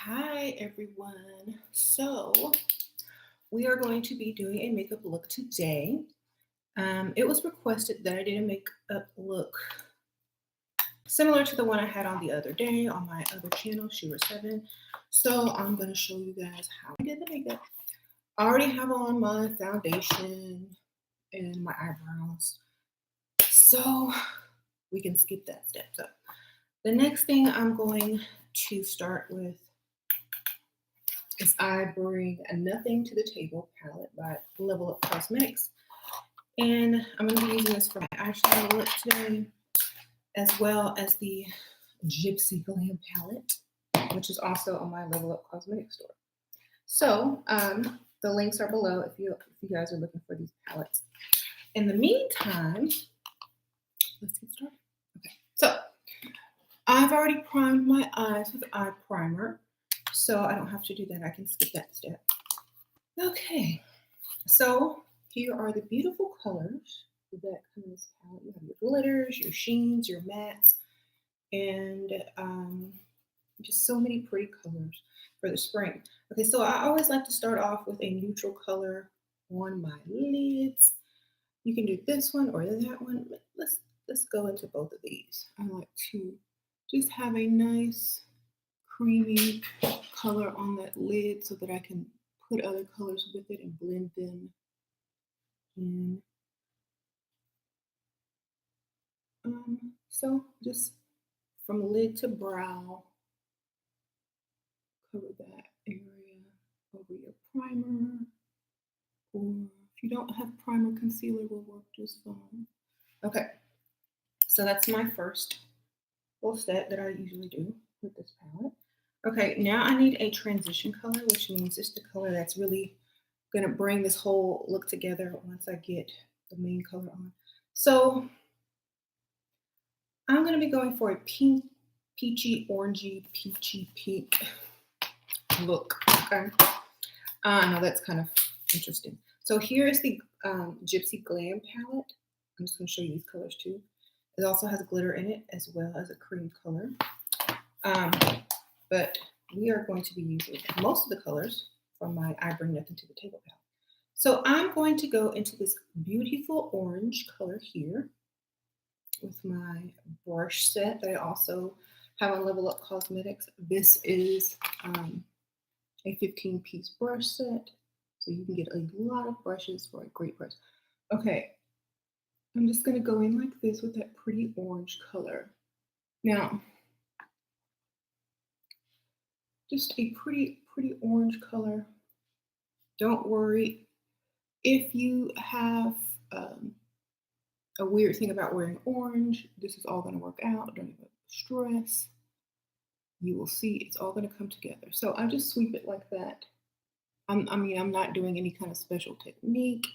Hi everyone. So we are going to be doing a makeup look today. It was requested that I did a makeup look similar to the one I had on the other day on my other channel, Shira7. So I'm going to show you guys how I did the makeup. I already have on my foundation and my eyebrows. So we can skip that step. So the next thing I'm going to start with is I bring a Nothing to the Table palette by Level Up Cosmetics. And I'm going to be using this for my eyeshadow look today, as well as the Gypsy Glam palette, which is also on my Level Up Cosmetics store. So the links are below if you guys are looking for these palettes. In the meantime, let's get started. Okay, so I've already primed my eyes with eye primer, so I don't have to do that. I can skip that step. Okay, so here are the beautiful colors that come in this palette. You have your glitters, your sheens, your mattes, and just so many pretty colors for the spring. Okay, so I always like to start off with a neutral color on my lids. You can do this one or that one. Let's go into both of these. I like to just have a nice creamy color on that lid so that I can put other colors with it and blend them in. So just from lid to brow, cover that area over your primer, or if you don't have primer, concealer will work just fine. Okay, so that's my first little step that I usually do with this palette. Okay, now I need a transition color, which means it's the color that's really gonna bring this whole look together once I get the main color on. So I'm gonna be going for a pink, peachy, orangey, peachy pink look. Okay, I know that's kind of interesting. So here is the Gypsy Glam palette. I'm just gonna show you these colors too. It also has glitter in it as well as a cream color. But we are going to be using most of the colors from my I Bring Nothing to the Table palette. So I'm going to go into this beautiful orange color here with my brush set that I also have on Level Up Cosmetics. This is a 15-piece brush set, so you can get a lot of brushes for a great brush. Okay, I'm just going to go in like this with that pretty orange color. Now, just a pretty orange color. Don't worry if you have a weird thing about wearing orange. This is all going to work out. Don't even stress. You will see it's all going to come together. So I just sweep it like that. I'm not doing any kind of special technique.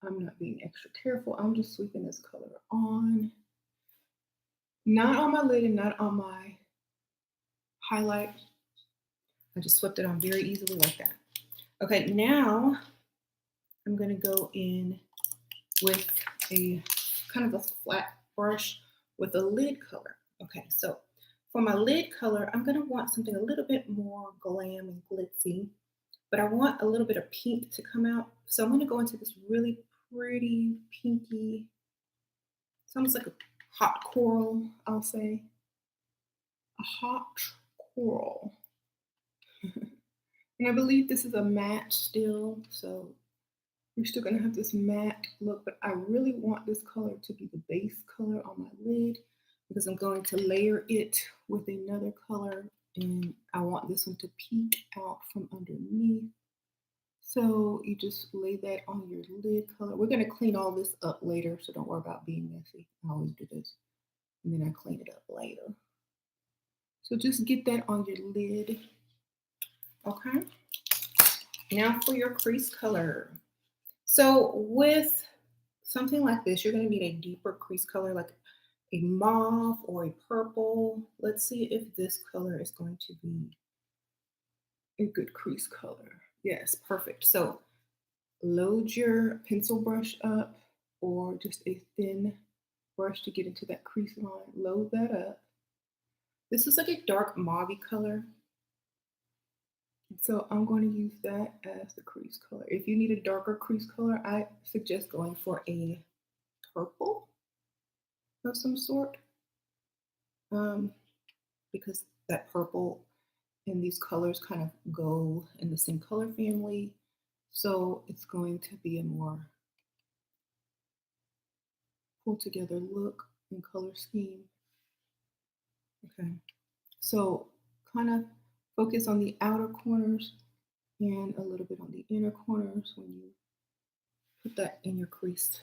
I'm not being extra careful. I'm just sweeping this color on. Not on my lid and not on my highlight. I just swept it on very easily like that. Okay, now I'm going to go in with a kind of a flat brush with a lid color. Okay, so for my lid color, I'm going to want something a little bit more glam and glitzy, but I want a little bit of pink to come out. So I'm going to go into this really pretty pinky, it's almost like a hot coral, I'll say. A hot coral. And I believe this is a matte still, so we're still gonna have this matte look, but I really want this color to be the base color on my lid because I'm going to layer it with another color and I want this one to peek out from underneath. So you just lay that on your lid color. We're gonna clean all this up later, so don't worry about being messy. I always do this. And then I clean it up later. So just get that on your lid. Okay. Now for your crease color. So with something like this, you're going to need a deeper crease color, like a mauve or a purple. Let's see if this color is going to be a good crease color. Yes, perfect. So load your pencil brush up or just a thin brush to get into that crease line. Load that up. This is like a dark mauve color. So I'm going to use that as the crease color. If you need a darker crease color, I suggest going for a purple of some sort, um, because that purple and these colors kind of go in the same color family. So it's going to be a more pulled together look and color scheme. Okay, so kind of focus on the outer corners and a little bit on the inner corners when you put that in your crease.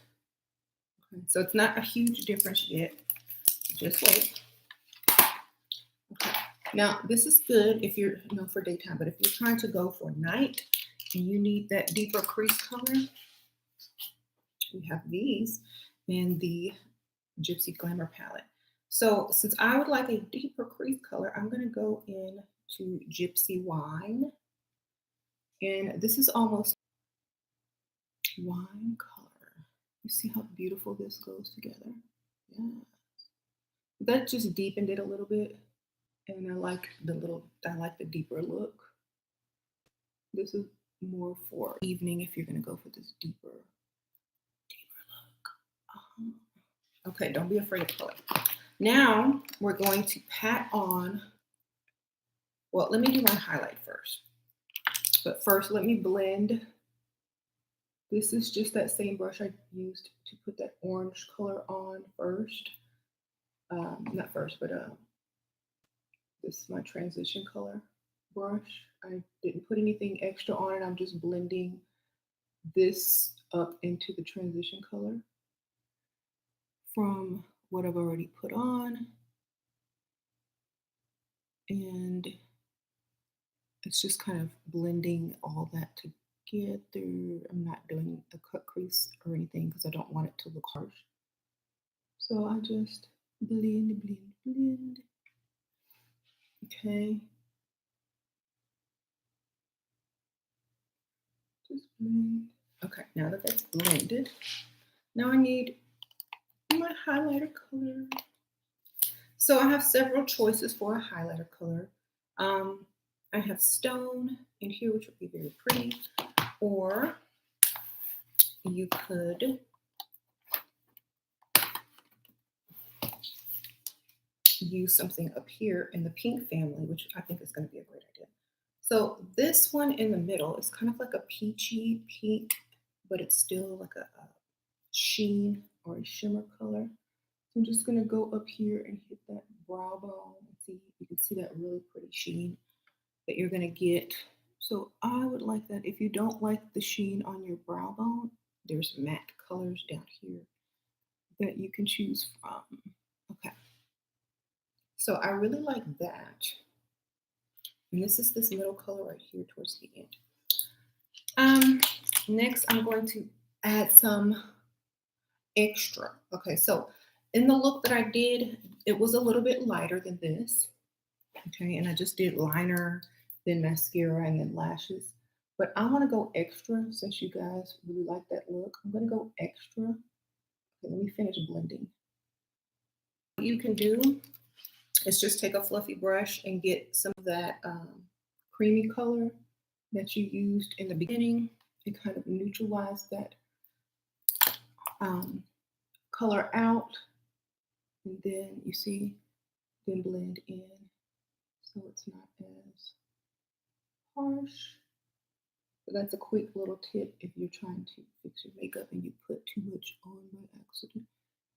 Okay, so it's not a huge difference yet. Just wait. Okay. Now this is good if you're, for daytime, but if you're trying to go for night and you need that deeper crease color, we have these in the Gypsy Glamour palette. So since I would like a deeper crease color, I'm going to go in to Gypsy Wine. And this is almost wine color. You see how beautiful this goes together? Yeah. That just deepened it a little bit. And I like the deeper look. This is more for evening if you're going to go for this deeper look. Okay, don't be afraid of color. Now we're going to pat on, well, let me do my highlight first. But first, let me blend. This is just that same brush I used to put that orange color on first. Not first, but this is my transition color brush. I didn't put anything extra on it. I'm just blending this up into the transition color from what I've already put on. And it's just kind of blending all that together. I'm not doing a cut crease or anything because I don't want it to look harsh. So I just blend, blend, blend. Okay. Just blend. Okay, now that that's blended, now I need my highlighter color. So I have several choices for a highlighter color. I have Stone in here, which would be very pretty, or you could use something up here in the pink family, which I think is going to be a great idea. So this one in the middle is kind of like a peachy pink, but it's still like a sheen or a shimmer color. So I'm just going to go up here and hit that brow bone. See, you can see that really pretty sheen that you're going to get. So I would like that. If you don't like the sheen on your brow bone, there's matte colors down here that you can choose from. Okay. So I really like that. And this is this middle color right here towards the end. Next, I'm going to add some extra. Okay, so in the look that I did, it was a little bit lighter than this. Okay, and I just did liner, then mascara, and then lashes. But I want to go extra since you guys really like that look. I'm going to go extra. Okay, let me finish blending. What you can do is just take a fluffy brush and get some of that creamy color that you used in the beginning and kind of neutralize that color out. And then you see, then blend in so it's not as harsh. So that's a quick little tip if you're trying to fix your makeup and you put too much on by accident.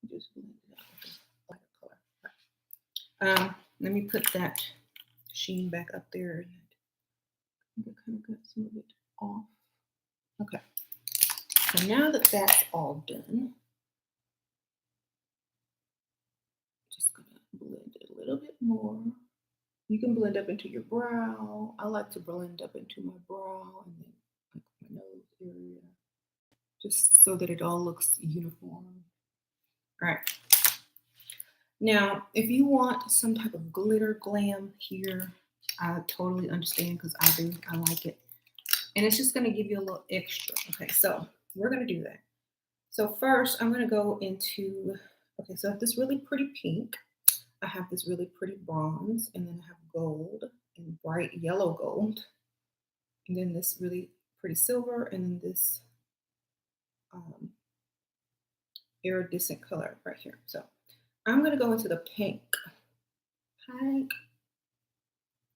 You just blend it out with a lighter color. Let me put that sheen back up there. I think I kind of got some of it off. Okay. So now that that's all done, just gonna blend it a little bit more. You can blend up into your brow. I like to blend up into my brow and then like my nose area, just so that it all looks uniform. All right. Now, if you want some type of glitter glam here, I totally understand because I do. I like it. And it's just going to give you a little extra. Okay, so we're going to do that. So first, I'm going to go into, okay, so I have this really pretty pink. I have this really pretty bronze, and then I have gold and bright yellow gold. and then this really pretty silver, and then this iridescent color right here. So I'm going to go into the pink. Pink.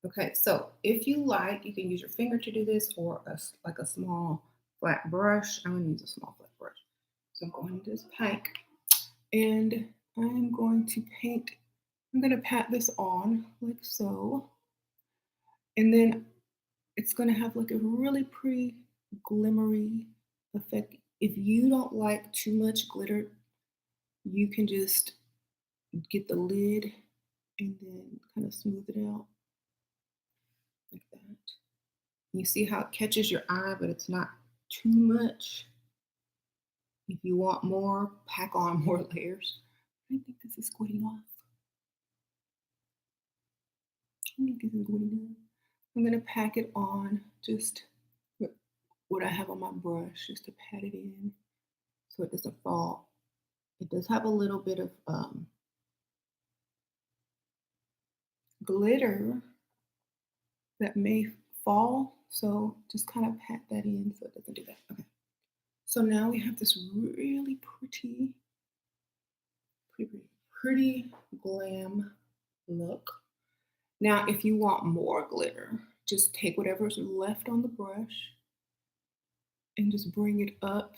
Okay, so if you like, you can use your finger to do this, or like a small flat brush. I'm going to use a small flat brush. So I'm going into this pink, and I'm going to paint. I'm going to pat this on like so, and then it's going to have like a really pretty glimmery effect. If you don't like too much glitter, you can just get the lid and then kind of smooth it out like that. You see how it catches your eye, but it's not too much. If you want more, pack on more layers. I think this is good enough. I think this is good enough. I'm gonna pack it on just with what I have on my brush, just to pat it in so it doesn't fall. It does have a little bit of glitter that may fall, so just kind of pat that in so it doesn't do that. Okay. So now we have this really pretty glam look. Now, if you want more glitter, just take whatever's left on the brush and just bring it up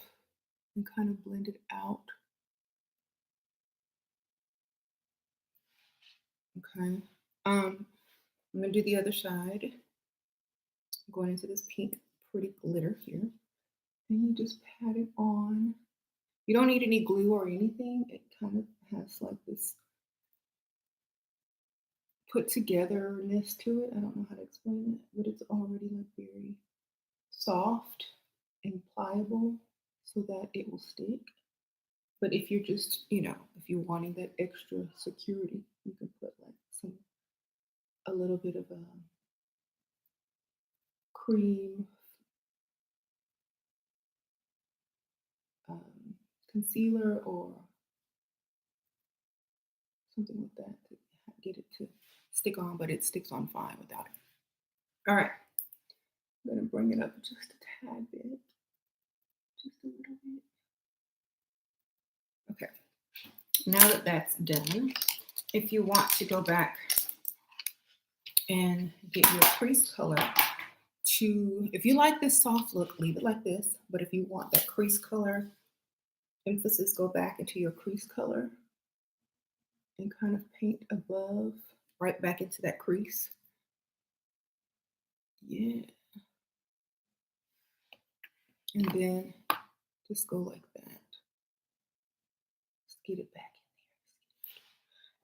and kind of blend it out. Okay. I'm gonna do the other side. I'm going into this pink pretty glitter here. And you just pat it on. You don't need any glue or anything. It kind of has like this put togetherness to it. I don't know how to explain it, but it's already like very soft and pliable so that it will stick. But if you're just, if you're wanting that extra security, you can put like a little bit of a cream um, concealer or something like that to get it to stick on, but it sticks on fine without it. All right, I'm gonna bring it up just a tad bit, just a little bit. Okay, now that that's done, if you want to go back and get your crease color if you like this soft look, leave it like this. But if you want that crease color emphasis, go back into your crease color and kind of paint above, right back into that crease. Yeah. And then just go like that. Just get it back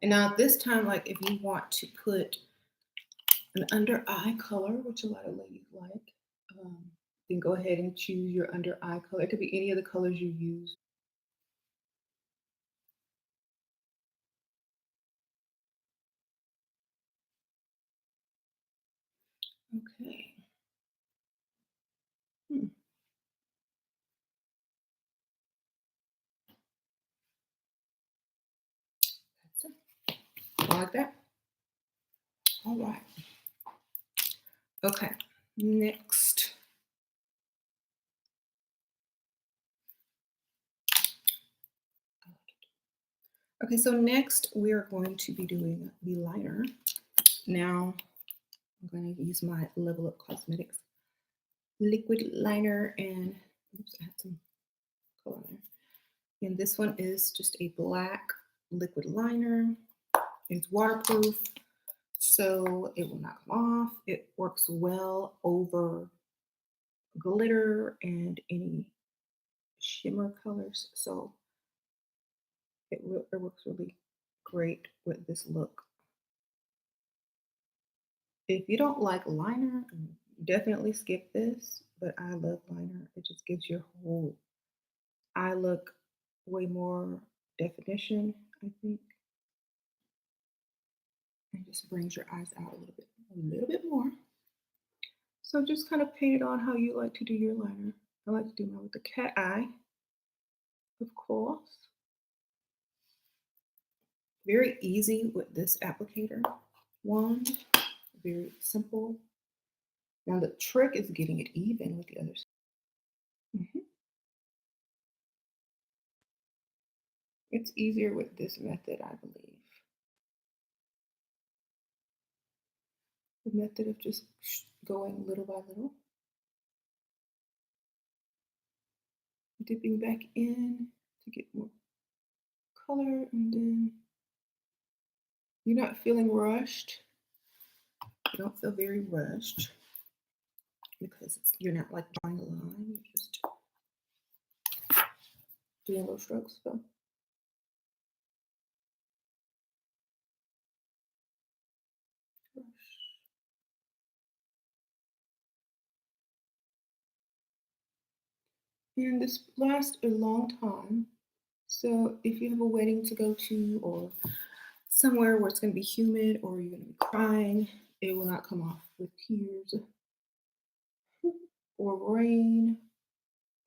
in there. And now this time, like if you want to put an under eye color, which a lot of ladies like, then go ahead and choose your under eye color. It could be any of the colors you use. Okay. Hmm. That's it. Like that. All right. Okay. Next. Okay, so next we are going to be doing the liner. Now I'm going to use my Level Up Cosmetics liquid liner, and oops, I had some color there. And this one is just a black liquid liner. It's waterproof, so it will not come off. It works well over glitter and any shimmer colors, so it works really great with this look. If you don't like liner, definitely skip this, but I love liner. It just gives your whole eye look way more definition, I think, and just brings your eyes out a little bit more. So just kind of paint it on how you like to do your liner. I like to do mine with the cat eye, of course. Very easy with this applicator wand. Very simple. Now the trick is getting it even with the other side. It's easier with this method, I believe. The method of just going little by little. Dipping back in to get more color, and then you're not feeling rushed. You don't feel very rushed because you're not like drawing a line, you're just doing little strokes. So and this lasts a long time. So if you have a wedding to go to or somewhere where it's going to be humid or you're going to be crying, it will not come off with tears or rain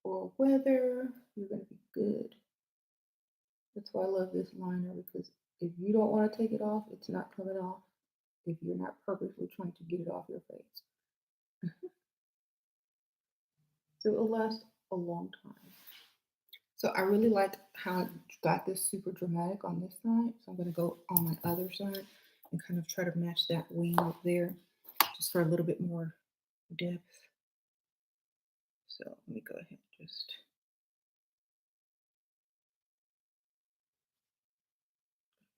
or weather. You're going to be good. That's why I love this liner, because if you don't want to take it off, it's not coming off if you're not purposely trying to get it off your face. So it'll last a long time. So I really like how it got this super dramatic on this side. So I'm going to go on my other side and kind of try to match that wing up there just for a little bit more depth. So let me go ahead and just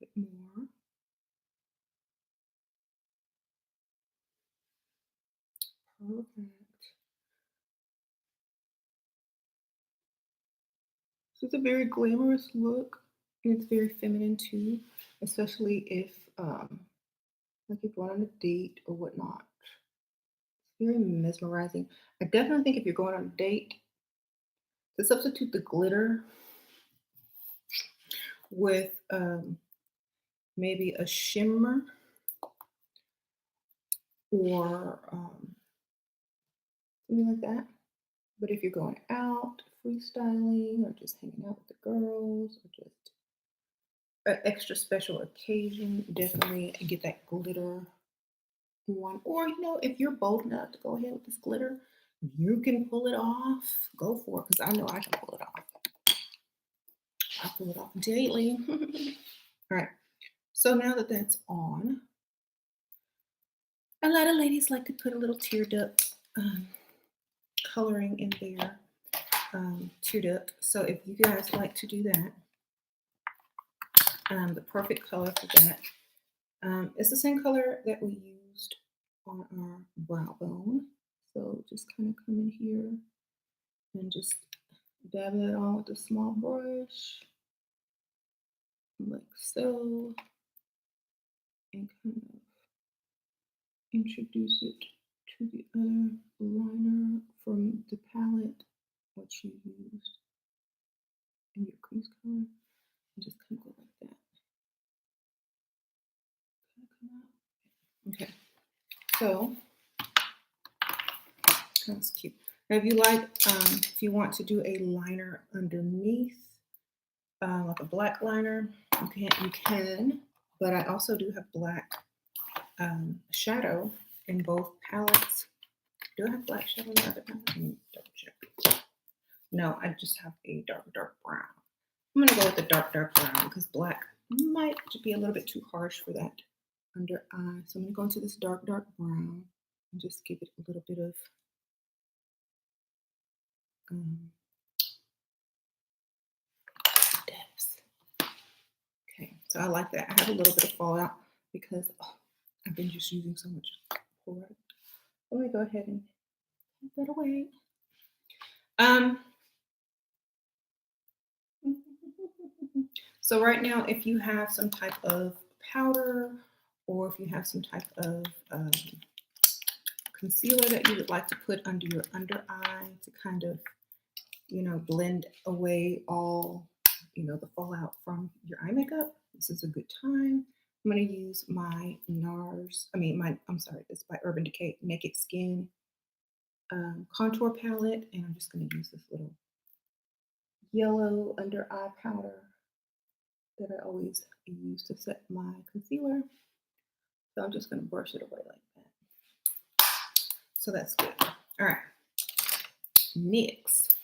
a bit more. Perfect. So it's a very glamorous look, and it's very feminine too, especially if like you're going on a date or whatnot. It's very mesmerizing. I definitely think if you're going on a date, to substitute the glitter with maybe a shimmer or something like that. But if you're going out freestyling or just hanging out with the girls or just an extra special occasion, definitely get that glitter one. Or, if you're bold enough to go ahead with this glitter, you can pull it off. Go for it, because I know I can pull it off. I pull it off daily. All right. So now that that's on, a lot of ladies like to put a little tear duct coloring in there. Tear duct. So if you guys like to do that, the perfect color for that, it's the same color that we used on our brow bone. So just kind of come in here and just dab it on with a small brush, like so, and kind of introduce it to the other liner from the palette, what you used in your crease color, and just kind of go like that. Okay, so that's cute. Now, if you want to do a liner underneath, like a black liner, you can. But I also do have black shadow in both palettes. Do I have black shadow in the other palette? Let me double check. No, I just have a dark brown. I'm gonna go with the dark brown because black might be a little bit too harsh for that under eye. So I'm gonna go into this dark brown and just give it a little bit of depth. Okay, so I like that. I have a little bit of fallout because I've been just using so much product. Let me go ahead and put that away. So right now, if you have some type of powder or if you have some type of concealer that you would like to put under your under eye to kind of, blend away all, the fallout from your eye makeup, this is a good time. I'm going to use my it's by Urban Decay Naked Skin contour palette, and I'm just going to use this little yellow under eye powder that I always use to set my concealer. So I'm just going to brush it away like that. So that's good. All right. Next,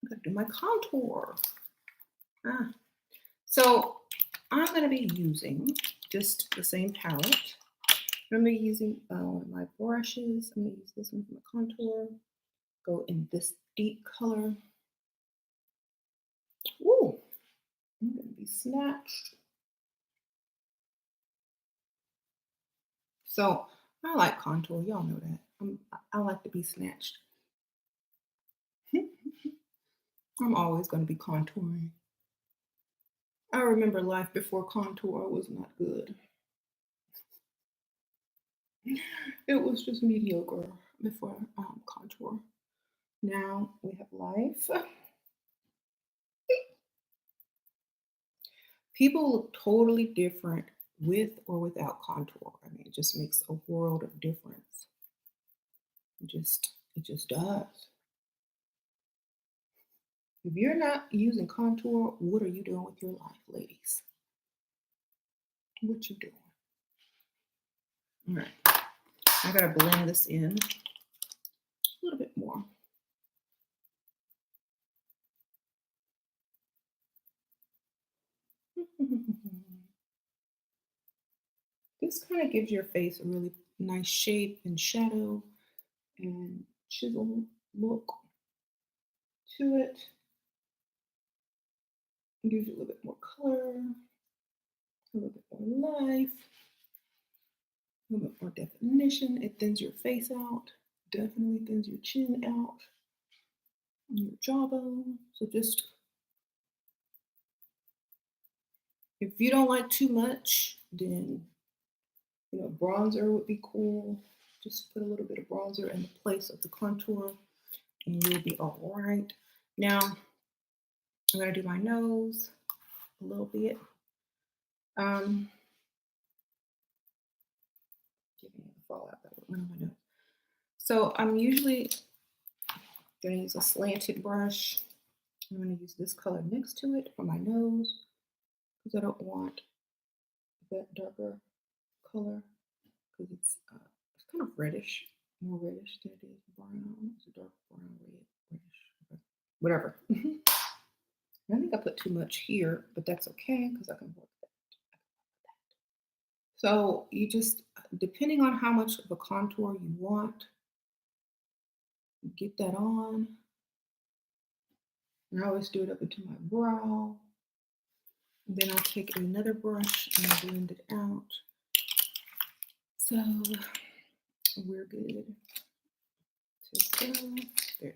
I'm gonna do my contour. So I'm gonna be using just the same palette. I'm gonna be using one of my brushes. I'm gonna use this one for my contour. Go in this deep color. Ooh, I'm gonna be snatched. So I like contour. Y'all know that. I like to be snatched. I'm always going to be contouring. I remember life before contour was not good. It was just mediocre before contour. Now we have life. People look totally different with or without contour. I mean, it just makes a world of difference. It just does. If you're not using contour, what are you doing with your life, ladies? What you doing? All right. I gotta blend this in a little bit more. This kind of gives your face a really nice shape and shadow and chisel look to it. It gives you a little bit more color, a little bit more life, a little bit more definition. It thins your face out, definitely thins your chin out, and your jawbone. So just, if you don't like too much, then bronzer would be cool. Just put a little bit of bronzer in the place of the contour and you'll be all right. Now, I'm gonna do my nose a little bit. Give me a fallout that went on my nose. So I'm usually gonna use a slanted brush. I'm gonna use this color next to it for my nose because I don't want that darker color because it's kind of reddish, more reddish than it is brown. It's a dark brown, reddish, whatever. I think I put too much here, but that's okay because I can work that. So you just, depending on how much of a contour you want, get that on. And I always do it up into my brow. And then I'll take another brush and blend it out. So we're good to go. There.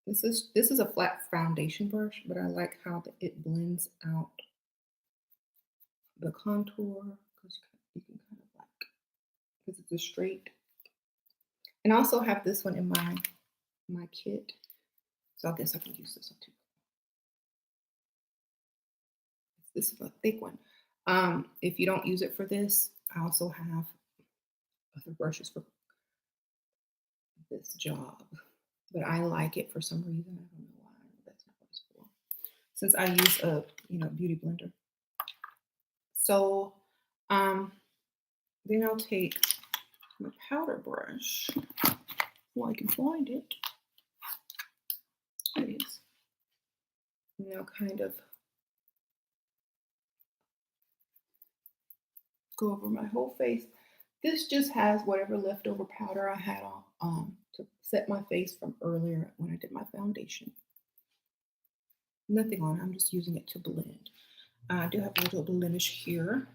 This is a flat foundation brush, but I like how it blends out the contour because you can kind of like, because it's a straight. And I also have this one in my kit, so I guess I can use this one too. This is a thick one. If you don't use it for this, I also have other brushes for this job, but I like it for some reason. I don't know why. That's not what it's for. Since I use a beauty blender. So then I'll take my powder brush. Well, I can find it. There it is. And I'll kind of go over my whole face. This just has whatever leftover powder I had on to set my face from earlier when I did my foundation. Nothing on it, I'm just using it to blend. I do have a little blemish here,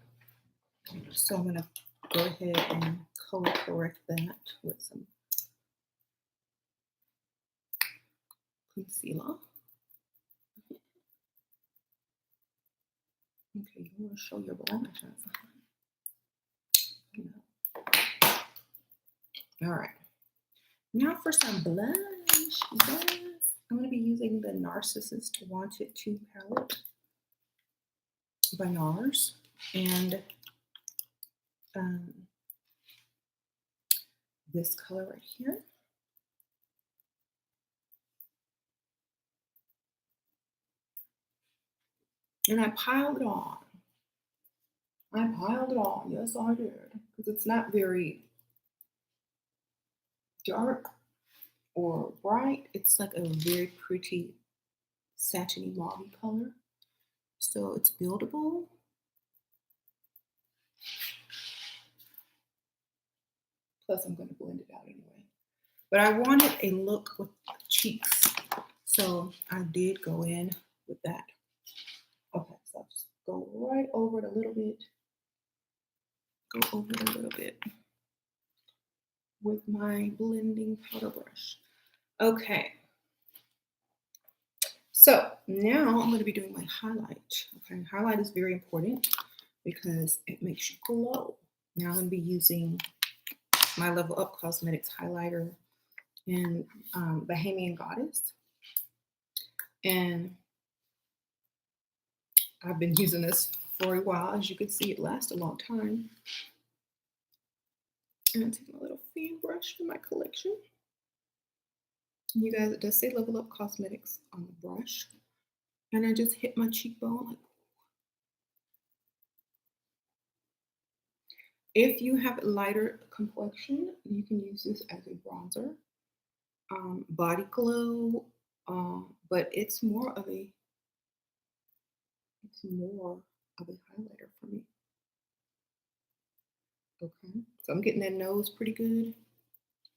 so I'm gonna go ahead and color correct that with some concealer. Okay, you want to show your blemish. All right. Now for some blush, guys. I'm going to be using the Narcissist Wanted To palette by NARS. And this color right here. And I piled it on. I piled it on. Yes, I did. Because it's not very dark or bright. It's like a very pretty satiny mauve color. So it's buildable. Plus, I'm going to blend it out anyway. But I wanted a look with cheeks. So I did go in with that. Okay, so I'll just go right over it a little bit. Go over it a little bit with my blending powder brush. Okay. So now I'm going to be doing my highlight. Okay, highlight is very important because it makes you glow. Now I'm going to be using my Level Up Cosmetics highlighter in Bahamian Goddess. And I've been using this for a while. As you can see, it lasts a long time. And I take my little fan brush from my collection. You guys, it does say Level Up Cosmetics on the brush. And I just hit my cheekbone. If you have a lighter complexion, you can use this as a bronzer. Body glow, but it's more of a highlighter for me. Okay, so I'm getting that nose pretty good,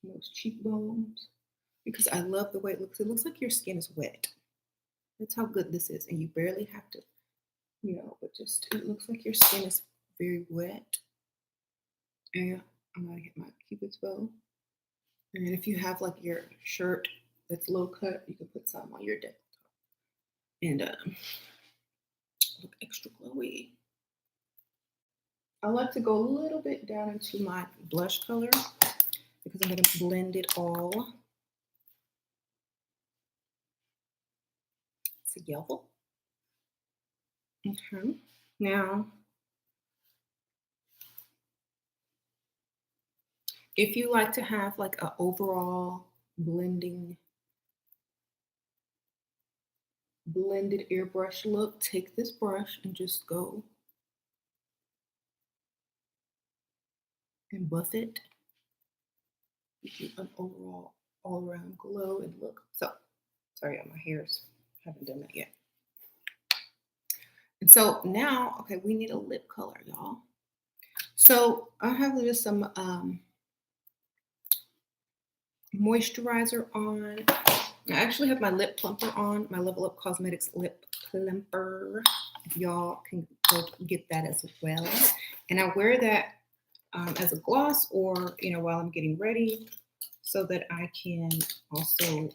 those cheekbones, because I love the way it looks. It looks like your skin is wet. That's how good this is, and you barely have to, but just it looks like your skin is very wet. And I'm gonna get my Cupid's bow. And if you have like your shirt that's low cut, you can put some on your deck and look extra glowy. I like to go a little bit down into my blush color because I'm going to blend it all together. Okay. Now, if you like to have like an overall blended airbrush look, take this brush and just go and buff it. Give you an overall all-around glow and look. So, sorry, my hairs haven't done that yet. And so now, okay, we need a lip color, y'all. So I have just some moisturizer on. I actually have my lip plumper on, my Level Up Cosmetics lip plumper. Y'all can go get that as well. And I wear that as a gloss or, while I'm getting ready so that I can also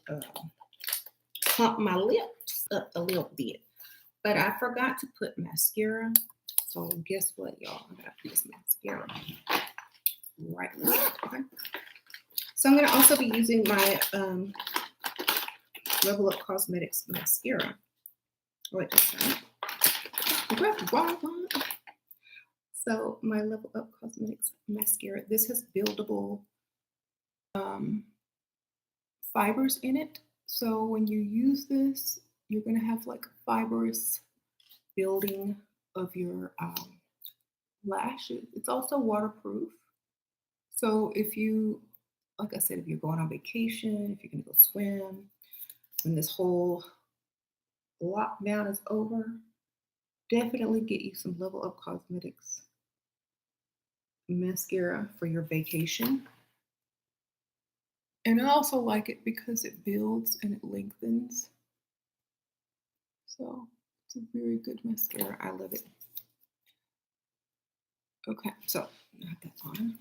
plump my lips up a little bit. But I forgot to put mascara. So guess what, y'all? I gotta put this mascara right there. Okay. So I'm gonna also be using my Level Up Cosmetics mascara. Wait, so my Level Up Cosmetics mascara. This has buildable fibers in it. So when you use this, you're gonna have like fibrous building of your lashes. It's also waterproof. So if you, like I said, if you're going on vacation, if you're gonna go swim, when this whole lockdown is over, definitely get you some Level Up Cosmetics mascara for your vacation. And I also like it because it builds and it lengthens. So it's a very good mascara. I love it. Okay, so I have that on.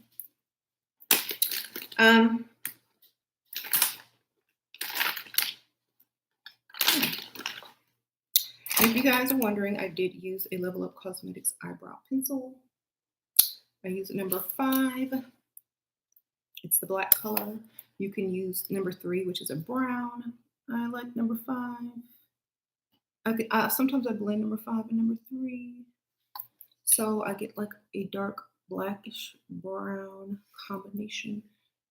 If you guys are wondering, I did use a Level Up Cosmetics eyebrow pencil. I use number 5. It's the black color. You can use number 3, which is a brown. I like number 5. Sometimes I blend number 5 and number 3. So I get like a dark blackish brown combination.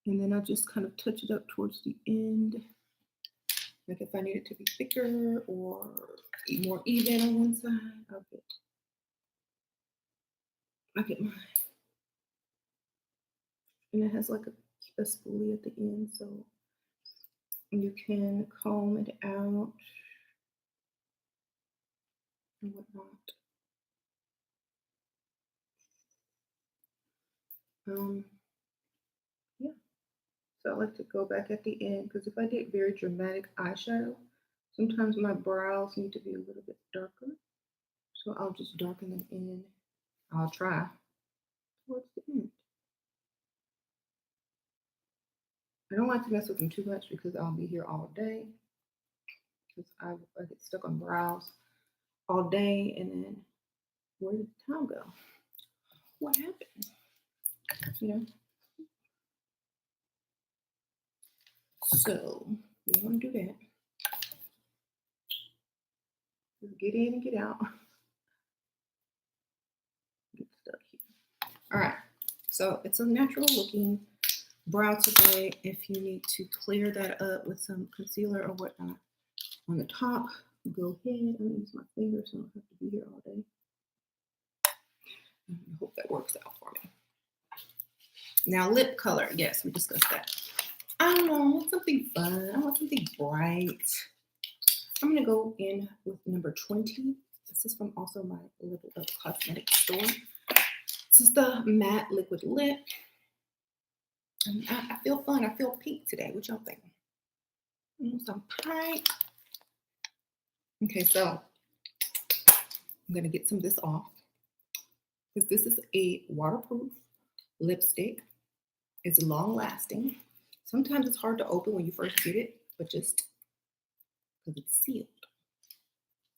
And then I just kind of touch it up towards the end. Like if I need it to be thicker or more even on one side, I'll get I get mine. And it has like a spoolie at the end, so you can comb it out and whatnot. Yeah. So I like to go back at the end because if I did very dramatic eyeshadow, sometimes my brows need to be a little bit darker. So I'll just darken them in. I'll try towards the end. I don't like to mess with them too much because I'll be here all day. Because I get stuck on brows all day, and then where did the time go? What happened? You know. So you want to do that. Just get in and get out. Get stuck here. All right. So it's a natural looking brow today. If you need to clear that up with some concealer or whatnot on the top, go ahead. I'm gonna use my fingers so I don't have to be here all day. I hope that works out for me. Now, lip color. Yes, we discussed that. I don't know. I want something fun. I want something bright. I'm going to go in with number 20. This is from also my Level Up cosmetic store. This is the matte liquid lip. And I feel fun. I feel pink today. What y'all think? Some pink. Okay, so I'm going to get some of this off. Because this is a waterproof lipstick. It's long lasting. Sometimes it's hard to open when you first get it, but just because it's sealed.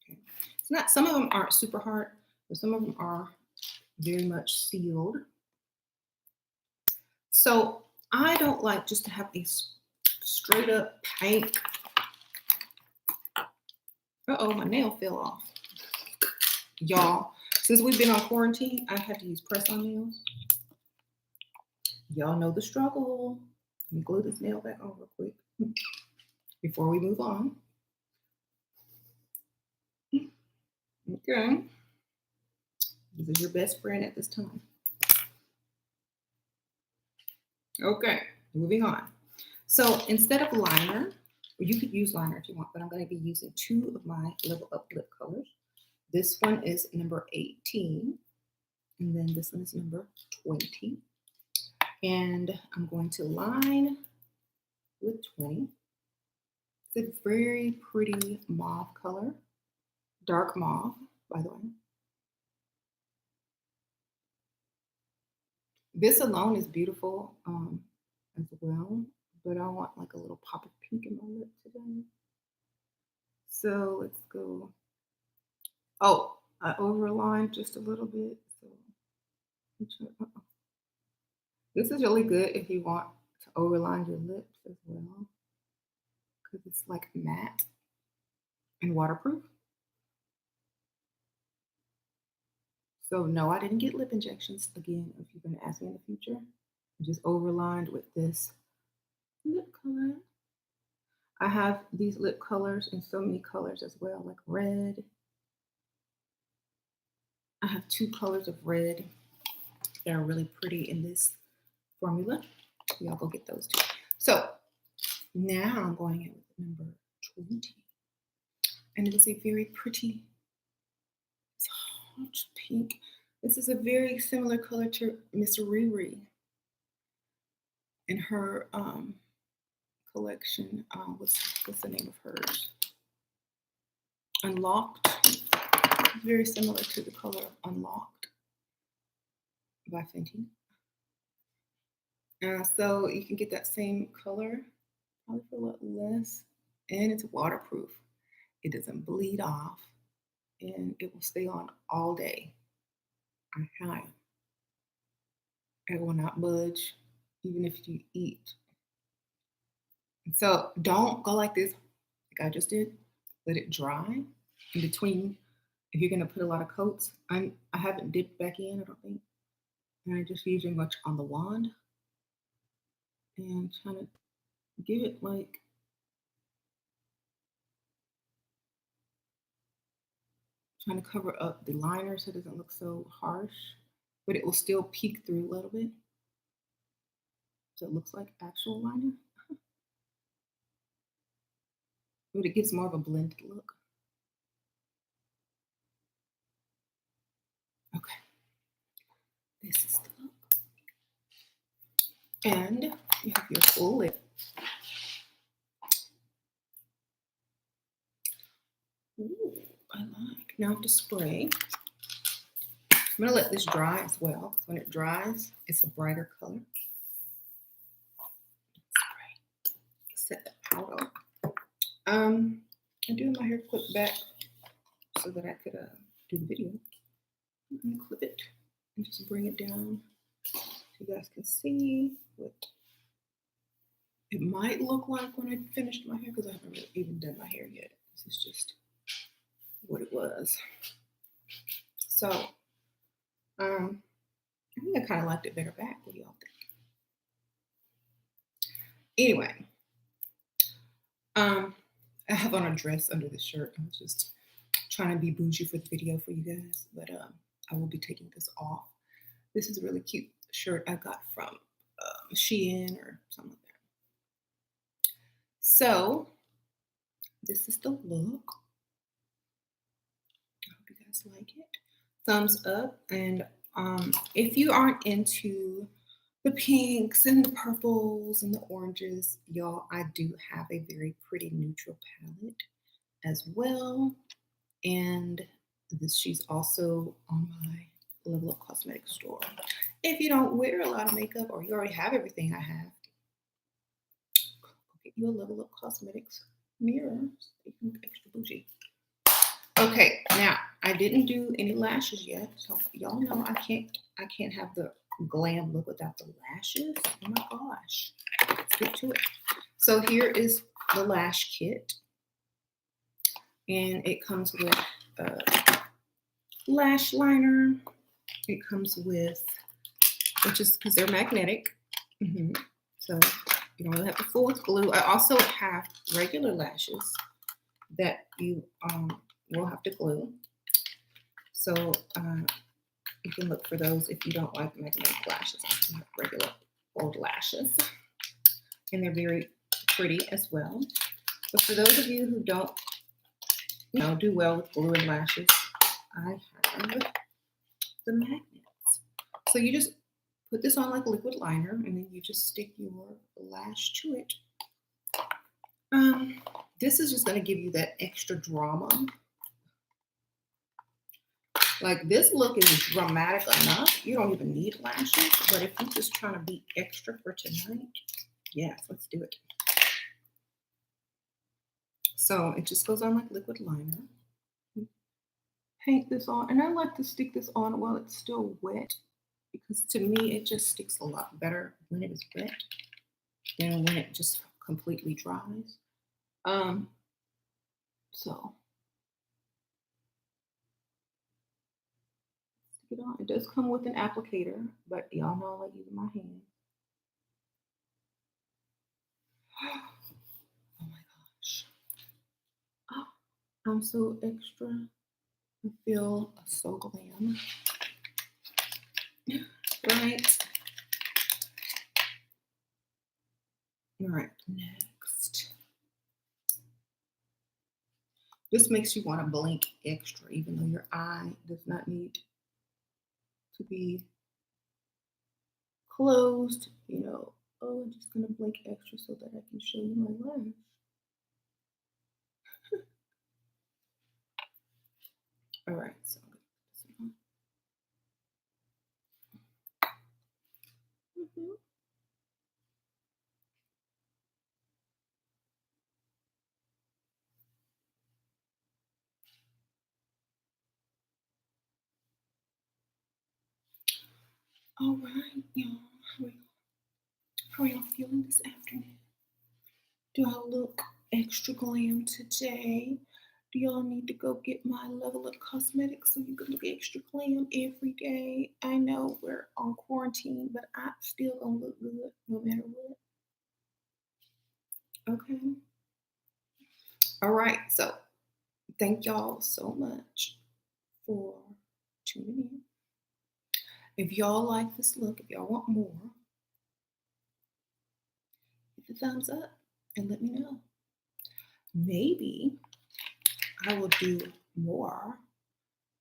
Okay. It's not, some of them aren't super hard, but some of them are very much sealed. So I don't like just to have a straight up pink. Uh-oh, my nail fell off. Y'all, since we've been on quarantine, I had to use press-on nails. Y'all know the struggle. Let me glue this nail back on real quick before we move on. Okay. This is your best friend at this time. Okay, moving on. So instead of liner, or you could use liner if you want, but I'm going to be using two of my Level Up lip colors. This one is number 18, and then this one is number 20. And I'm going to line with 20. It's a very pretty mauve color, dark mauve, by the way. This alone is beautiful as well, but I want like a little pop of pink in my lip today. So let's go. Oh, I overlined just a little bit. So this is really good if you want to overline your lips as well, because it's like matte and waterproof. So no, I didn't get lip injections again. If you're going to ask me in the future, I just overlined with this lip color. I have these lip colors in so many colors as well, like red. I have two colors of red that are really pretty in this formula. Y'all go get those two. So now I'm going in with number 20. And it is a very pretty, it's hot pink. This is a very similar color to Miss Riri in her collection. What's the name of hers? Unlocked. It's very similar to the color of Unlocked by Fenty. So you can get that same color, probably for a lot less, and it's waterproof. It doesn't bleed off, and it will stay on all day. It will not budge, even if you eat. So don't go like this, like I just did. Let it dry in between. If you're gonna put a lot of coats, I haven't dipped back in, I don't think. And I just using much on the wand and trying to give it like trying to cover up the liner so it doesn't look so harsh. but it will still peek through a little bit. So it looks like actual liner. But it gives more of a blended look. Okay. This is the look. And you have your full lip. Ooh, I like. Now to spray. I'm gonna let this dry as well. When it dries, it's a brighter color. Spray. Set that powder. I'm doing my hair clip back so that I could do the video. I'm gonna clip it and just bring it down so you guys can see what it might look like when I finished my hair, because I haven't really even done my hair yet. This is just what it was. So I think I kind of liked it better back. What do y'all think? Anyway, I have on a dress under the shirt. I was just trying to be bougie for the video for you guys, but I will be taking this off. This is a really cute shirt I got from Shein or something like that. So this is the look. I hope you guys like it. Thumbs up. And if you aren't into the pinks and the purples and the oranges, y'all, I do have a very pretty neutral palette as well. And she's also on my Level Up Cosmetics store. If you don't wear a lot of makeup or you already have everything I have, go get you a Level Up Cosmetics mirror so you can look extra bougie. Okay, now I didn't do any lashes yet, so y'all know I can't have the glam look without the lashes. Oh my gosh, let's get to it. So here is the lash kit, and it comes with lash liner. It comes with, which is because they're magnetic, so you don't really have to fool with glue. I also have regular lashes that you will have to glue. So you can look for those if you don't like magnetic lashes. I have regular old lashes, and they're very pretty as well. But for those of you who don't, do well with glue and lashes, I have the magnets. So you just put this on like a liquid liner, and then you just stick your lash to it. This is just going to give you that extra drama. Like, this look is dramatic enough. You don't even need lashes. But if you're just trying to be extra for tonight, yes, let's do it. So it just goes on like liquid liner. Paint this on. And I like to stick this on while it's still wet, because to me, it just sticks a lot better when it is wet than when it just completely dries. So stick it on. It does come with an applicator, but y'all know I like using my hands. Oh my gosh. Oh, I'm so extra. I feel so glam. Right? All right, next. This makes you want to blink extra, even though your eye does not need to be closed. Oh, I'm just gonna blink extra so that I can show you my lash. All right, so I'm gonna put this on. All right, y'all. How are y'all feeling this afternoon? Do I look extra glam today? Do y'all need to go get my Level Up Cosmetics so you can look extra glam every day? I know we're on quarantine, but I'm still gonna look good no matter what. Okay. All right. So thank y'all so much for tuning in. If y'all like this look, if y'all want more, hit the thumbs up and let me know. Maybe I will do more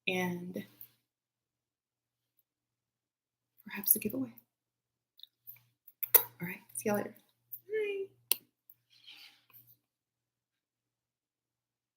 and perhaps a giveaway. All right, see y'all later.